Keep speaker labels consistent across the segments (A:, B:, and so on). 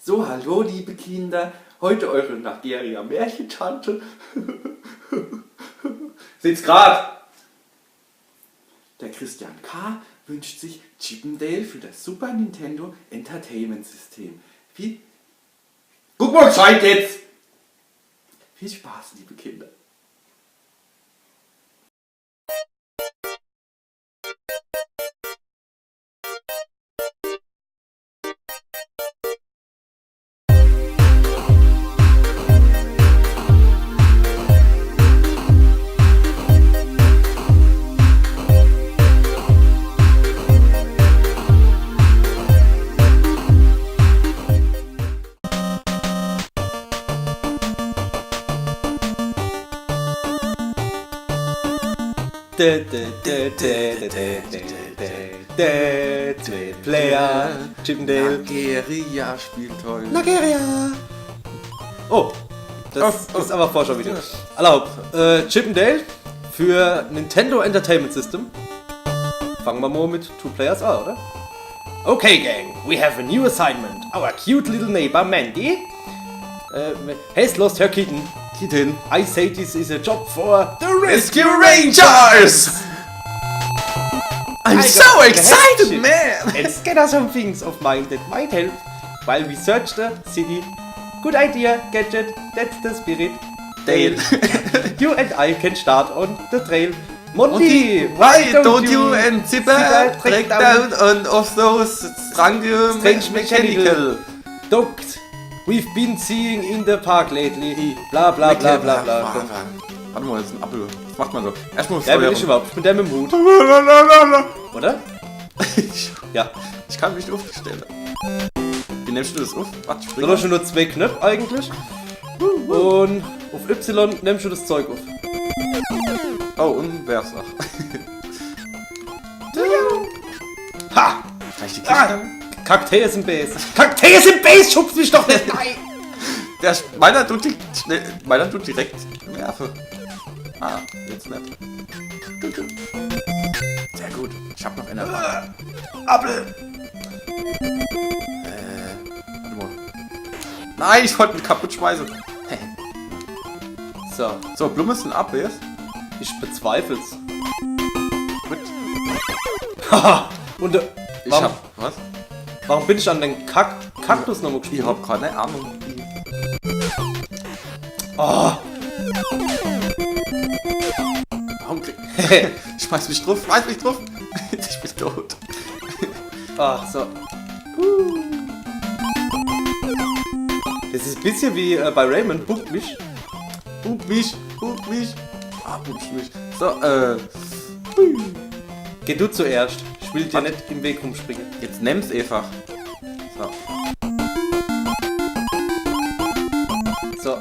A: So, hallo liebe Kinder, heute eure Nageria-Märchentante. Seht's grad! Der Christian K. wünscht sich Chip 'n Dale für das Super Nintendo Entertainment System. Guck mal gescheit jetzt! Viel Spaß, liebe Kinder. Player, Chip 'n Dale.
B: Nageria spielt toll.
A: Nageria! Oh, das ist aber Vorschau-Video. Erlaubt, Chip 'n Dale für Nintendo Entertainment System. Fangen wir mal mit 2 Players an, oder? Okay, gang, we have a new assignment. Our cute little neighbor Mandy has lost her kitten. I say this is a job for the
B: Rescue Rangers! I'm so excited, man!
A: Let's get us some things of mine that might help while we search the city. Good idea, Gadget. That's the spirit. Dale, you and I can start on the trail. Monty,
B: why don't you and Zipper track down on of those strange mechanical
A: dogs we've been seeing in the park lately? Bla bla bla bla bla.
B: Warte mal, das ist ein Apfel. Was macht man so? Erstmal
A: Wer bin ich überhaupt? Ich bin der mit dem Hut. Oder? Ja.
B: Ich kann mich nicht aufstellen. Wie nimmst du das auf? Warte,
A: da hast du nur 2 Knöpfe eigentlich. Und auf Y nimmst du das Zeug auf.
B: Oh, und Versa.
A: Ha!
B: Kann ich die Kiste?
A: Kakteen im Base. Kakteen im Base, schubst mich doch nicht! Nein!
B: Meiner tut direkt Nerven. Ah, jetzt nicht. Sehr gut. Ich hab noch eine.
A: Apfel!
B: Warte mal. Nein, ich wollte ihn kaputt schmeißen. So, Blumen sind ab, jetzt?
A: Ich bezweifel's.
B: Gut.
A: Haha! Und
B: was?
A: Warum bin ich an den Kaktus nochmal gespielt?
B: Ich hab keine Ahnung.
A: Oh.
B: Warum schmeiß mich drauf, ich bin tot.
A: Ah, so. Das ist ein bisschen wie bei Raymond. Buckt mich.
B: Ah, buckt mich. So,
A: Geh du zuerst. Ich will dir nicht im Weg rumspringen.
B: Jetzt nimm's einfach.
A: So.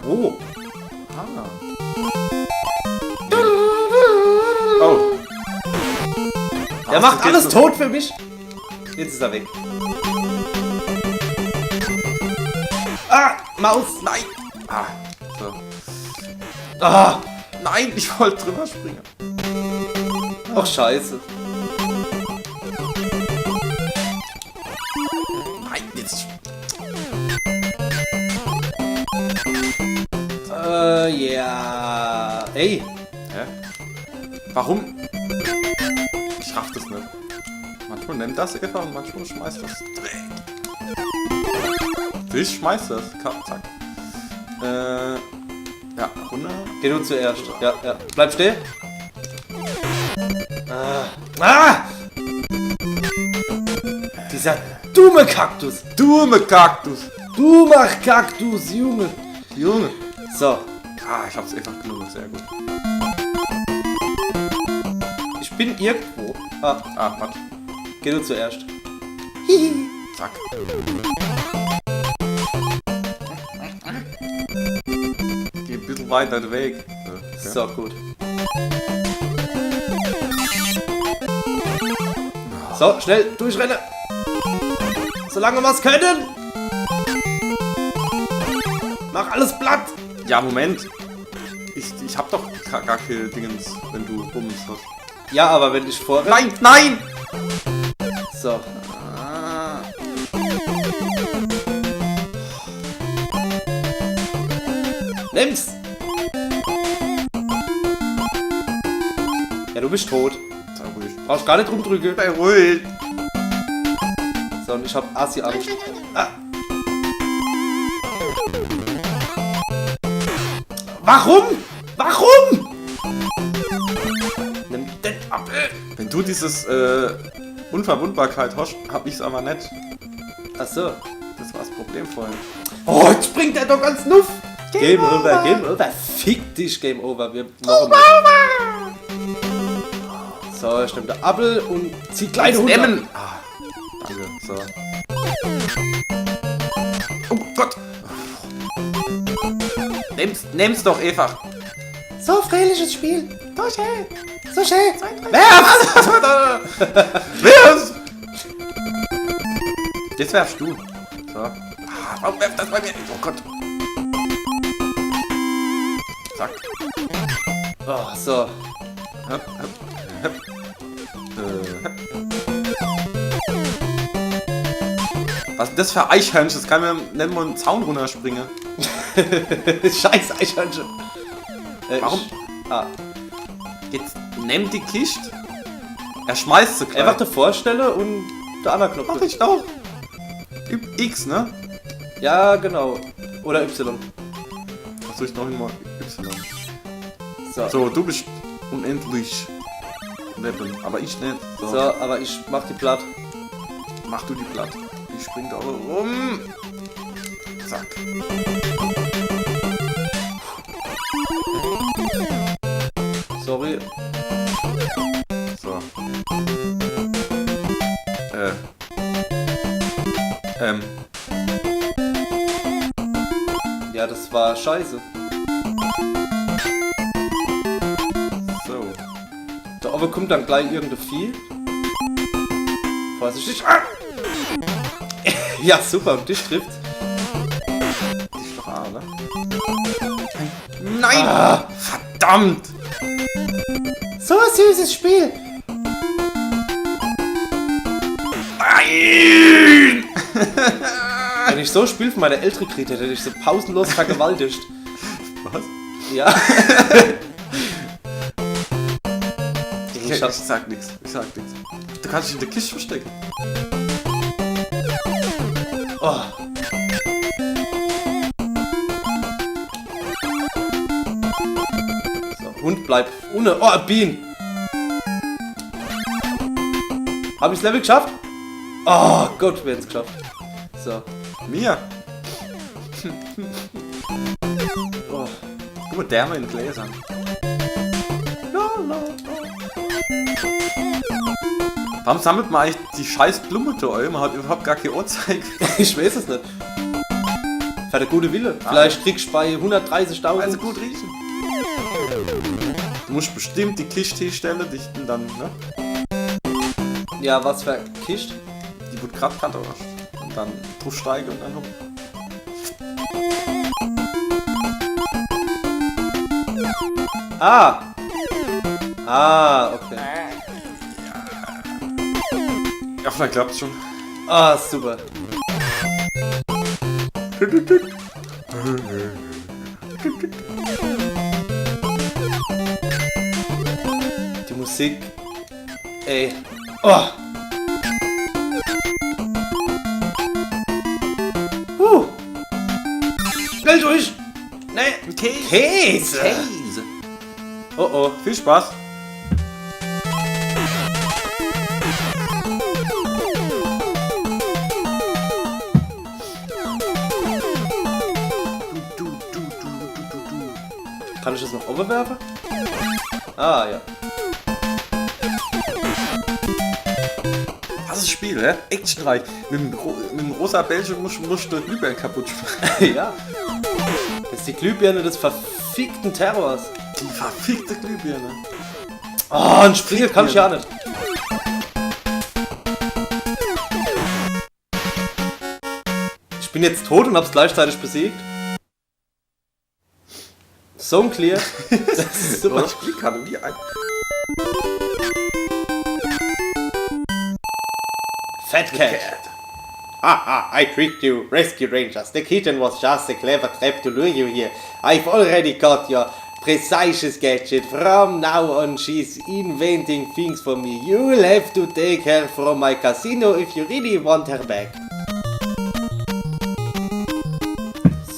A: Oh.
B: Oh.
A: Der macht alles tot für mich. Jetzt ist er weg. Ah, Maus.
B: Nein. Ah, so.
A: Ah.
B: Nein, ich wollte drüber springen.
A: Ach, scheiße.
B: Nein, jetzt.
A: Ja. Ey.
B: Hä? Warum? Ich raff das nicht. Manchmal nimmt das einfach und manchmal schmeißt das. Ich schmeiß das. Zack. Ja, runter.
A: Geh du zuerst. Ja. Bleib still. Ah! Dieser dumme Kaktus.
B: Dummer
A: Kaktus, Junge. So.
B: Ah, ich hab's einfach genommen. Sehr gut.
A: Ich bin irgendwo.
B: Warte.
A: Geh du zuerst.
B: Zack. Geh ein bisschen weiter weg.
A: So, gut. So, schnell durchrennen. Solange wir es können. Mach alles platt.
B: Ja, Moment. Ich hab doch gar keine Dingens, wenn du Bummens hast.
A: Ja, aber wenn ich vorrenne...
B: Nein, nein!
A: So. Nimm's! Ja, du bist tot.
B: Sei ruhig.
A: Brauchst gar nicht rumdrücken.
B: Sei ruhig.
A: So, und ich hab Asi-Angst. Ah. Warum? Warum? Nimm den Apfel.
B: Wenn du dieses Unverwundbarkeit hast, hab ich's aber nicht.
A: Achso.
B: Das war das Problem vorhin.
A: Oh, jetzt springt er doch ganz nuff. Game over, Game over. Fick dich, Game over. Wir machen mal. So, ich nehme den Apfel und zieh kleine Hunde.
B: Nehmen! Ah, danke. So. Oh Gott! Nehm's doch einfach.
A: So fröhliches Spiel. So schön. So schön.
B: Werf! Jetzt werfst du. So. Ah, warum werft das bei mir? Oh Gott. Zack.
A: Oh, so.
B: Höp, höp, höp. Höp. Was ist das für Eichhörnchen? Das kann mir nicht mal einen Zaun runterspringen.
A: Scheiß Eichhörnchen.
B: Warum?
A: Ich,
B: Jetzt nimm die Kiste. Er schmeißt sie gleich.
A: einfach davor stelle und der andere Knopf.
B: Mach ich doch. X, ne?
A: Ja, genau. Oder Y.
B: Was soll ich noch einmal? Y.
A: So.
B: So, du bist unendlich Leben, aber ich nicht.
A: So, aber ich mach die platt.
B: Mach du die platt. Ich spring da rum. Zack.
A: Sorry.
B: So.
A: Ja, das war scheiße.
B: So.
A: Da oben kommt dann gleich irgendein Vieh. Vorsichtig. Ah! Ja, super. Und dich trifft's.
B: Die ist doch A, ne? Nein! Ah, verdammt!
A: So ein süßes Spiel.
B: Nein!
A: Wenn ich so spiele für meine ältere Krieg, hätte ich so pausenlos vergewaltigt.
B: Was?
A: Ja.
B: Ich sag nichts. Du kannst dich in der Kiste verstecken.
A: Oh. So, Hund bleibt ohne. Oh, ein Bienen. Hab ich's Level geschafft? Oh Gott, wir haben's geschafft. So.
B: Mir?
A: Oh.
B: Guck mal, der mal in den Gläsern. Warum sammelt man eigentlich die scheiß Blume da? Man hat überhaupt gar keine Uhrzeit.
A: Ich weiß es nicht. Für der gute Wille. Vielleicht kriegst du bei 130.000.
B: Also gut riechen. Du musst bestimmt die Kiste hinstellen, dichten dann, ne?
A: Ja, was für Kiste?
B: Die wird grad oder? Und dann draufsteigen und dann rum.
A: Ah! Ah, okay.
B: Ja, vielleicht klappt's schon.
A: Ah, super. Die Musik. Ey. Oh. Schnell durch! Nee. Käse!
B: Käse!
A: Oh oh.
B: Viel Spaß!
A: Kann ich das noch overwerfen? Ah, ja.
B: Was ist das Spiel, hä? Actionreich. Mit dem rosa Bällchen musst du die Glühbirne kaputt machen.
A: Ja. Das ist die Glühbirne des verfickten Terrors.
B: Die verfickte Glühbirne.
A: Oh, ein Springer kann ich ja nicht. Ich bin jetzt tot und hab's gleichzeitig besiegt. So clear. Das ist super.
B: Das Spiel kann wie ein...
A: Fat Cat. Haha, I tricked you, Rescue Rangers. The kitten was just a clever trap to lure you here. I've already got your precise gadget. From now on, she's inventing things for me. You'll have to take her from my casino if you really want her back.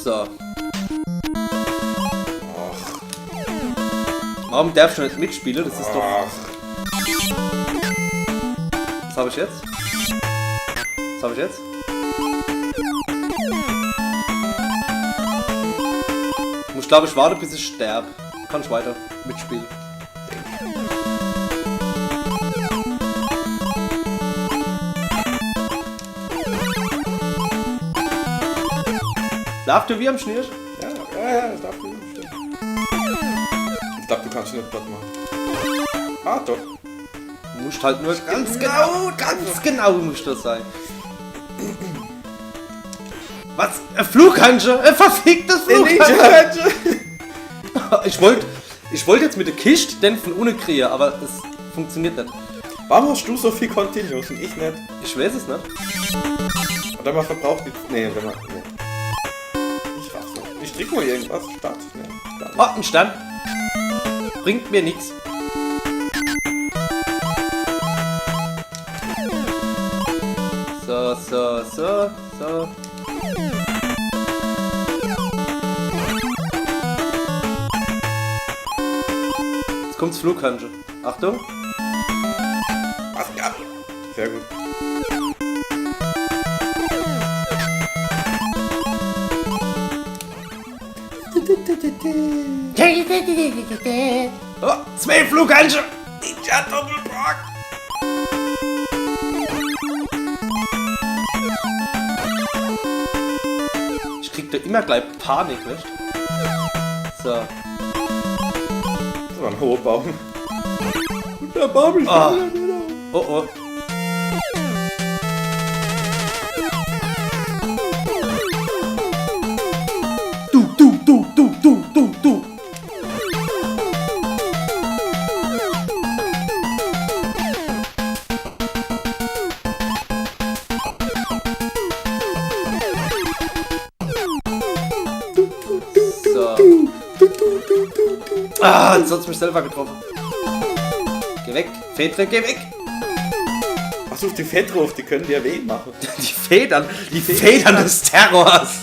A: So. Warum darf ich nicht mitspielen? Das ist doch... Was habe ich jetzt? Was habe ich jetzt? Ich muss, glaube ich, warten, bis ich sterbe. Kann ich weiter mitspielen. Darfst du wie am Schnürchen?
B: Ja, das darf ich nicht. Ich glaube, du kannst nicht platt machen. Ah, doch.
A: Du musst halt nur ganz genau muss das sein. Was? Ein Flughandschuh? Ein verficktes Flughandschuh? Ich wollte jetzt mit der Kiste den von unten kriegen, aber es funktioniert nicht.
B: Warum hast du so viel Continuous und ich nicht?
A: Ich weiß es nicht.
B: Oder man verbraucht die... Nee, wenn man... Nee. Ich raff so. Ich drück mal irgendwas. Start. Nee,
A: Oh, ein Stand. Bringt mir nichts. So. Jetzt kommt's Flughandschuh. Achtung.
B: Was? Ja. Sehr gut.
A: Oh, 2 Flughandschuhe.
B: Ninja Doppelbock.
A: Ich krieg da immer gleich Panik, weißt du? So.
B: Das war ein hoher Baum. Und der Baum ist
A: Oh. Du. So. Jetzt hat's mich selber getroffen. Geh weg, Fedre, geh weg!
B: Was auf die Fett drauf, die können dir weh machen.
A: Die Federn des Terrors!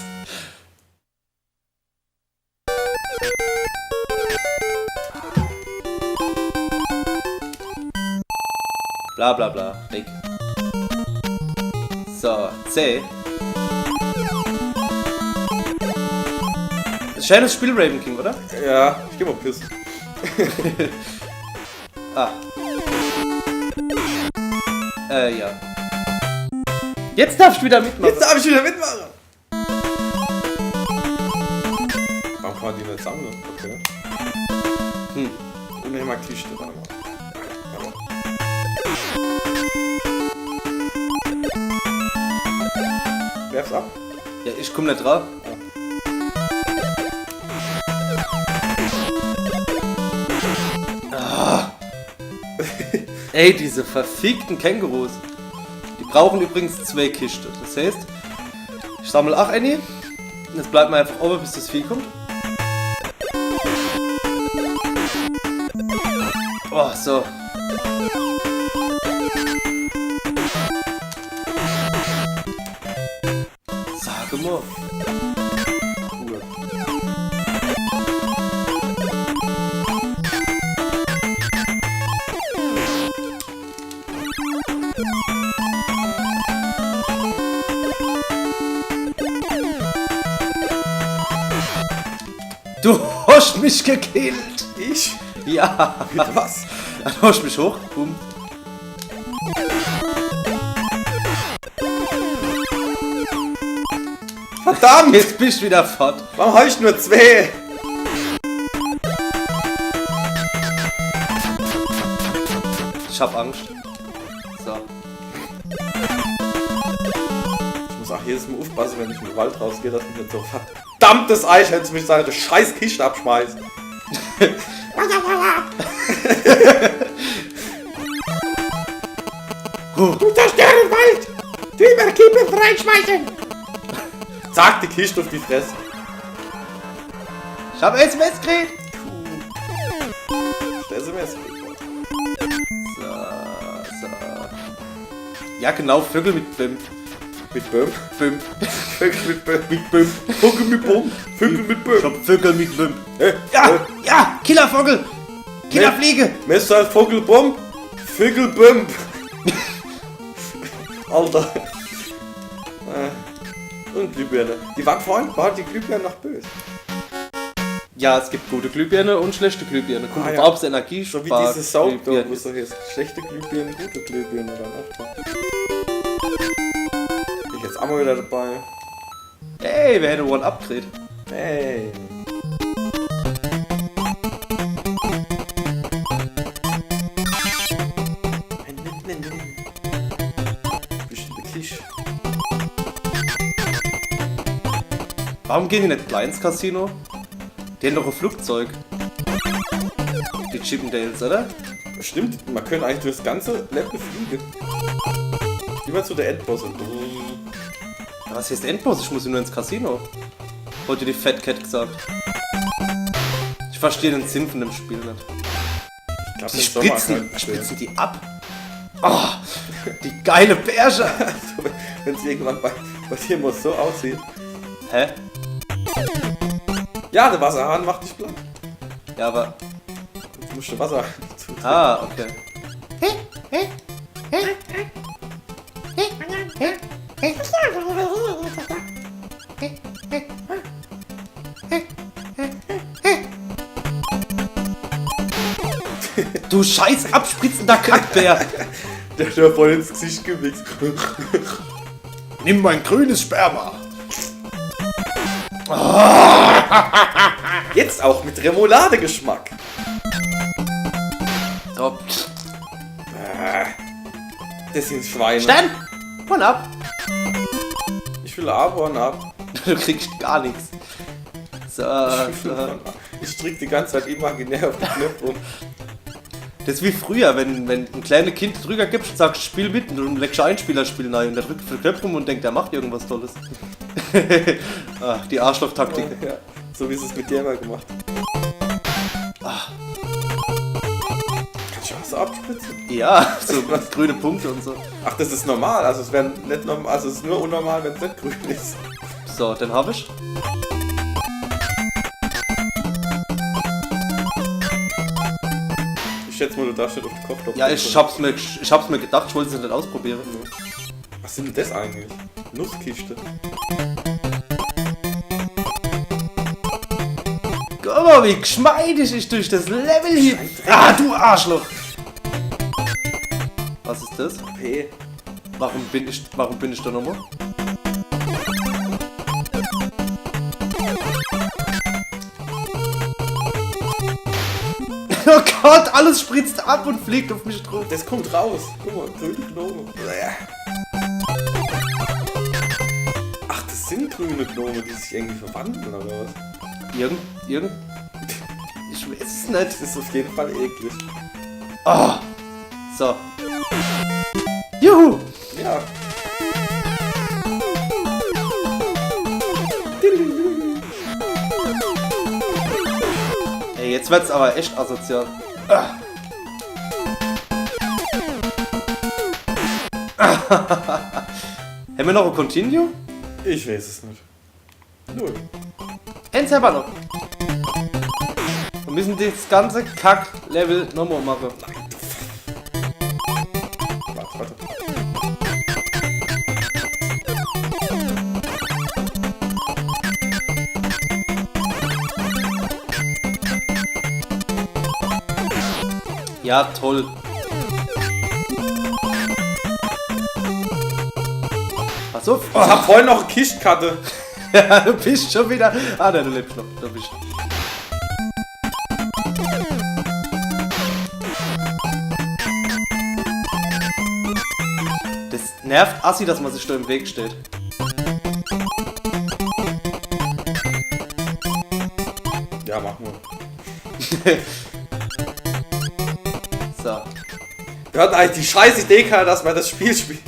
A: Bla bla bla, weg. So, C. Schönes Spiel, Raven King, oder?
B: Ja, ich geh mal pissen.
A: Ja. Jetzt darfst du wieder mitmachen.
B: Jetzt darf ich wieder mitmachen. Warum kann man die nicht sammeln? Okay. Und nicht mal Kiste, warte mal. Werf's ab.
A: Ja, ich komm nicht drauf. Ey, diese verfickten Kängurus. Die brauchen übrigens 2 Kisten. Das heißt, ich sammle auch eine. Und jetzt bleibt man einfach oben, bis das Vieh kommt. Oh, so. Sag mal. Cool. Du hast mich gekillt!
B: Ich?
A: Ja!
B: Mit was?
A: Du hast mich hochgepumpt.
B: Verdammt!
A: Jetzt bist du wieder fort.
B: Warum habe ich nur 2?
A: Ich hab Angst. So.
B: Ich muss auch jedes Mal aufpassen, wenn ich in den Wald rausgehe, dass ich nicht so verdammtes Eichhörnchen mich seine scheiß Kiste abschmeißt. Du zerstörst den Wald! Die Überkippe reinschmeißen! Zack, die Kiste auf die Fresse.
A: Ich hab SMS gekriegt!
B: Der SMS.
A: So. Ja genau, Vögel mit Bim.
B: Mit Böhm.
A: Bim.
B: Vögel mit Böhm. Mit Böhm. Vögel mit Böhm. Vögel mit
A: Ich
B: Böhm.
A: hab Vögel mit Bim.
B: Hey,
A: Ja! Killervogel! Killerfliege!
B: Messer Vogelbomb. Vögelbomb. Alter. Und Glühbirne. Die waren vorhin, war die Glühbirne noch böse.
A: Ja, es gibt gute Glühbirne und schlechte Glühbirne. Kommt
B: Ah,
A: drauf,
B: ja.
A: ob es Energie
B: So wie
A: spart,
B: diese Sau,
A: Glühbirne
B: wo
A: ist.
B: so heißt. Schlechte Glühbirne, gute Glühbirne oder noch. Ich jetzt auch mal wieder dabei.
A: Hey, wer hätte One abgedreht?
B: Hey. Bestimmt Kisch.
A: Warum gehen die nicht gleich ins Casino? Die haben doch ein Flugzeug. Die Chippendales, oder?
B: Stimmt, man könnte eigentlich durch das ganze Level fliegen. Immer zu der Endbosse.
A: Was heißt Endboss? Ich muss nur ins Casino. Heute die Fat Cat gesagt. Ich verstehe den Sinn von dem Spiel nicht.
B: Ich glaub,
A: Die
B: im Sommer
A: spritzen die ab. Oh, die geile Bärche.
B: Wenn es irgendwann bei dir mal so aussieht.
A: Hä?
B: Ja, der Wasserhahn macht dich platt.
A: Ja, aber...
B: Du musst den Wasserhahn zudrehen.
A: Ah, okay. Du scheiß abspritzender Kackbär!
B: Der hat ja voll ins Gesicht gewichst.
A: Nimm mein grünes Sperma!
B: Jetzt auch mit Remouladegeschmack.
A: So,
B: Das sind Schweine.
A: Stern! Von ab!
B: Ich will Ahorn ab.
A: Du kriegst gar nichts. So,
B: Ich drück die ganze Zeit imaginär auf den Knopf rum.
A: das ist wie früher, wenn ein kleines Kind drüber gibst und sagst, spiel mit und du legst Einspieler spielen rein und der drückt auf den Knopf rum und denkt, der macht irgendwas Tolles. Die Arschloch-Taktik.
B: Ja, so wie sie es mit dir immer gemacht haben. Kannst du auch so abspritzen?
A: Ja, so grüne Punkte und so.
B: Ach, das ist normal. Also es wäre nicht normal. Also es ist nur unnormal, wenn es nicht grün ist.
A: So, den hab ich.
B: Ich schätze mal, du darfst nicht auf den Kopf drauf.
A: Ja, ich hab's mir gedacht, ich wollte es nicht ausprobieren.
B: Was sind denn das eigentlich? Nusskiste.
A: Guck mal, wie geschmeidig ich durch das Level hier... Ah, du Arschloch! Was ist das?
B: P.
A: Warum bin ich da nochmal? Oh Gott, alles spritzt ab und fliegt auf mich drauf.
B: Das kommt raus. Guck mal, grüne Gnome. Ach, das sind grüne Gnome, die sich irgendwie verwandeln, oder was?
A: Ich weiß es nicht.
B: Das ist auf jeden Fall eklig.
A: Oh. So. Juhu!
B: Ja.
A: Ey, jetzt wird's aber echt asozial. Ah. Haben wir noch ein Continue?
B: Ich weiß es nicht. Null.
A: Eins selber noch. Wir müssen das ganze Kack-Level nochmal machen.
B: Warte.
A: Ja, toll. Pass auf.
B: Ich hab vorhin noch eine Kistkarte.
A: Ja, du bist schon wieder... Ah, nein, du lebst noch. Du bist... Das nervt assi, dass man sich da im Weg steht.
B: Ja, mach nur.
A: So.
B: Wir hatten eigentlich die scheiß Idee gehabt, dass man das Spiel spielt.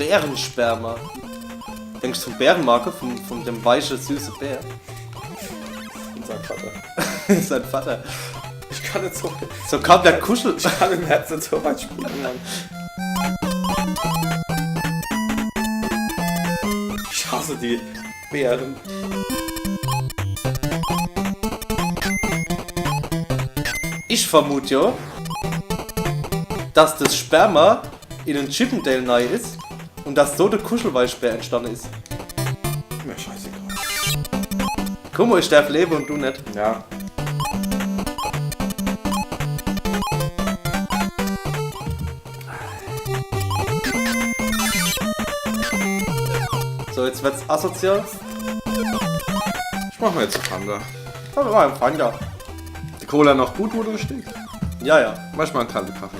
A: Bärensperma. Denkst du vom Bärenmarke? Von dem weichen, süßen Bär?
B: Und sein Vater.
A: Sein Vater.
B: Ich kann nicht so...
A: So kam der Kuschel.
B: Ich kann im Herzen nicht so weit spielen, Mann. Ich hasse die Bären.
A: Ich vermute ja, dass das Sperma in den Chippendale neu ist und dass so der Kuschelweißbär entstanden ist.
B: Mir scheißegal.
A: Guck mal, ich darf leben und du nicht.
B: Ja.
A: So, jetzt wird's asozial.
B: Ich mach mal jetzt Panda.
A: Fangen wir mal im Fanga.
B: Die Cola noch gut wurde richtig.
A: Ja, ja.
B: Manchmal einen kalten Kaffee.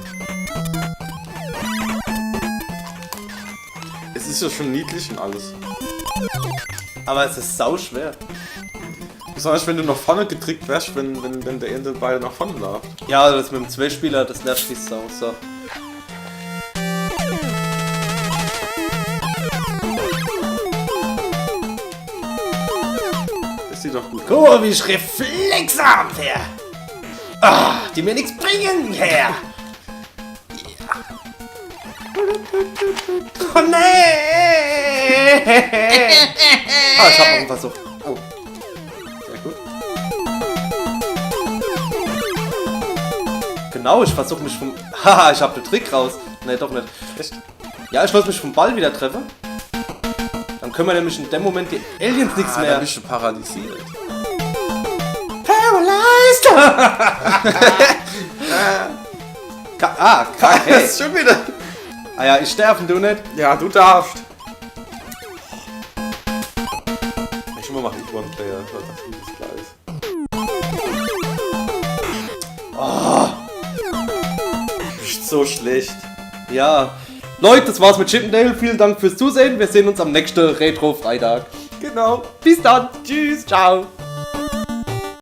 B: Es ist ja schon niedlich und alles.
A: Aber es ist sau schwer.
B: Besonders wenn du nach vorne getrickt wärst, wenn der Ende beide nach vorne läuft.
A: Ja, das mit dem Zwölfspieler, das nervt mich sau. So.
B: Das sieht doch gut aus.
A: Guck mal, wie ich reflexarm wär. Ah, die mir nichts bringen, her. Oh nee! Ah, ich hab noch einen Versuch.
B: Oh. Sehr gut.
A: Genau, ich versuche mich vom... Haha, ich hab den Trick raus. Nee, doch nicht.
B: Echt?
A: Ja, ich muss mich vom Ball wieder treffen. Dann können wir nämlich in dem Moment die Aliens nichts
B: Da
A: mehr...
B: bist du paralysiert.
A: Paralyzed!
B: Das
A: hey.
B: ist schon wieder.
A: Ah ja, ich sterbe, du nicht.
B: Ja, du darfst. Ich mach ich One-Player. Das ist gleich. Oh. Du bist so schlecht.
A: Ja. Leute, das war's mit Chippendale. Vielen Dank fürs Zusehen. Wir sehen uns am nächsten Retro-Freitag.
B: Genau.
A: Bis dann. Tschüss. Ciao.